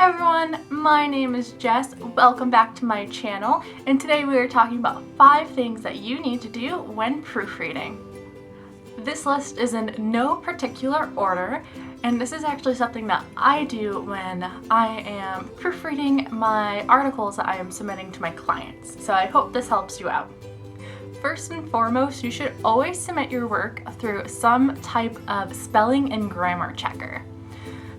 Hi everyone, my name is Jess. Welcome back to my channel, and today we are talking about 5 things that you need to do when proofreading. This list is in no particular order, and this is actually something that I do when I am proofreading my articles that I am submitting to my clients, so I hope this helps you out. First and foremost, you should always submit your work through some type of spelling and grammar checker.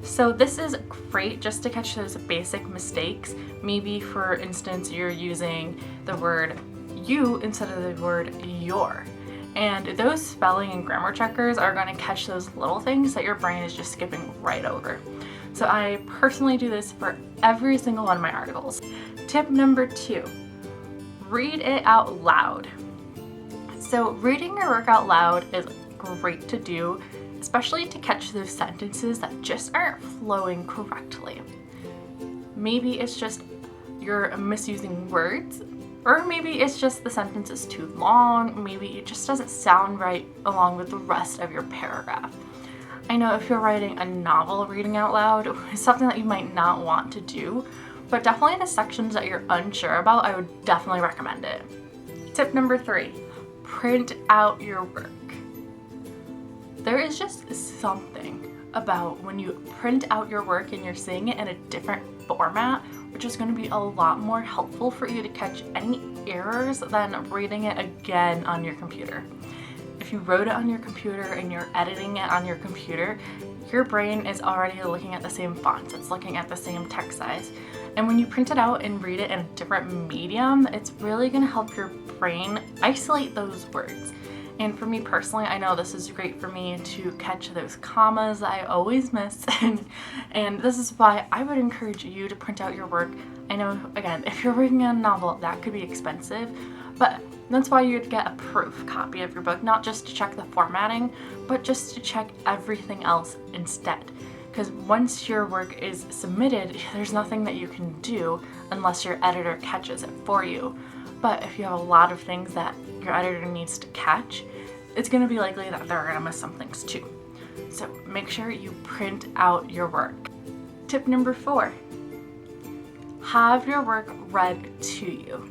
So this is great just to catch those basic mistakes. Maybe, for instance, you're using the word you instead of the word your. And those spelling and grammar checkers are going to catch those little things that your brain is just skipping right over. So I personally do this for every single one of my articles. Tip number 2, read it out loud. So reading your work out loud is great to do, especially to catch those sentences that just aren't flowing correctly. Maybe it's just you're misusing words, or maybe it's just the sentence is too long, maybe it just doesn't sound right along with the rest of your paragraph. I know if you're writing a novel, reading out loud is something that you might not want to do, but definitely in the sections that you're unsure about, I would definitely recommend it. Tip number 3, print out your work. There is just something about when you print out your work and you're seeing it in a different format, which is going to be a lot more helpful for you to catch any errors than reading it again on your computer. If you wrote it on your computer and you're editing it on your computer, your brain is already looking at the same fonts, it's looking at the same text size. And when you print it out and read it in a different medium, it's really going to help your brain isolate those words. And for me personally, I know this is great for me to catch those commas that I always miss, and this is why I would encourage you to print out your work. I know, again, if you're reading a novel, that could be expensive, but that's why you'd get a proof copy of your book, not just to check the formatting, but just to check everything else instead. Because once your work is submitted, there's nothing that you can do unless your editor catches it for you. But if you have a lot of things that your editor needs to catch, it's going to be likely that they're going to miss some things too. So make sure you print out your work. Tip number 4, have your work read to you.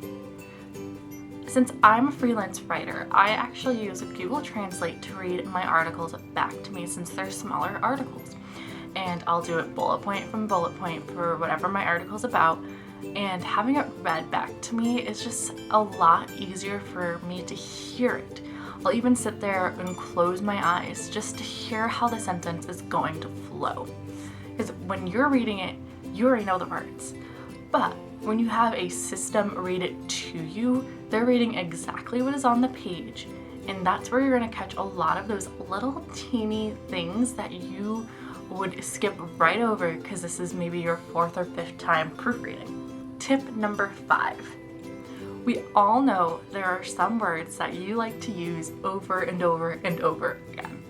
Since I'm a freelance writer, I actually use Google Translate to read my articles back to me since they're smaller articles. And I'll do it bullet point from bullet point for whatever my article's about. And having it read back to me is just a lot easier for me to hear it. I'll even sit there and close my eyes just to hear how the sentence is going to flow. Because when you're reading it, you already know the words. But when you have a system read it to you, they're reading exactly what is on the page. And that's where you're going to catch a lot of those little teeny things that you would skip right over because this is maybe your 4th or 5th time proofreading. Tip number 5. We all know there are some words that you like to use over and over and over again.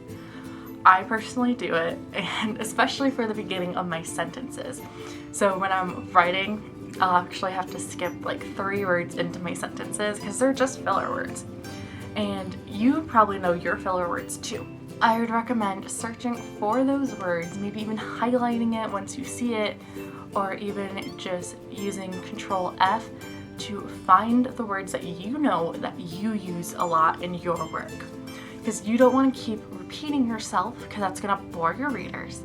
I personally do it, and especially for the beginning of my sentences. So when I'm writing, I'll actually have to skip like 3 words into my sentences because they're just filler words. And you probably know your filler words too. I would recommend searching for those words, maybe even highlighting it once you see it, or even just using Control F to find the words that you know that you use a lot in your work. Because you don't want to keep repeating yourself because that's going to bore your readers.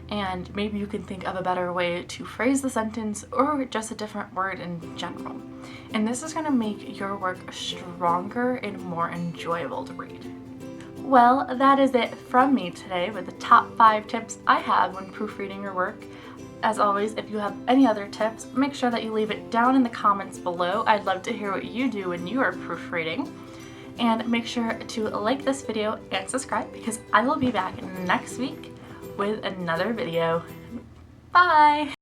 And maybe you can think of a better way to phrase the sentence or just a different word in general. And this is going to make your work stronger and more enjoyable to read. Well, that is it from me today with the top 5 tips I have when proofreading your work. As always, if you have any other tips, make sure that you leave it down in the comments below. I'd love to hear what you do when you are proofreading. And make sure to like this video and subscribe because I will be back next week with another video. Bye!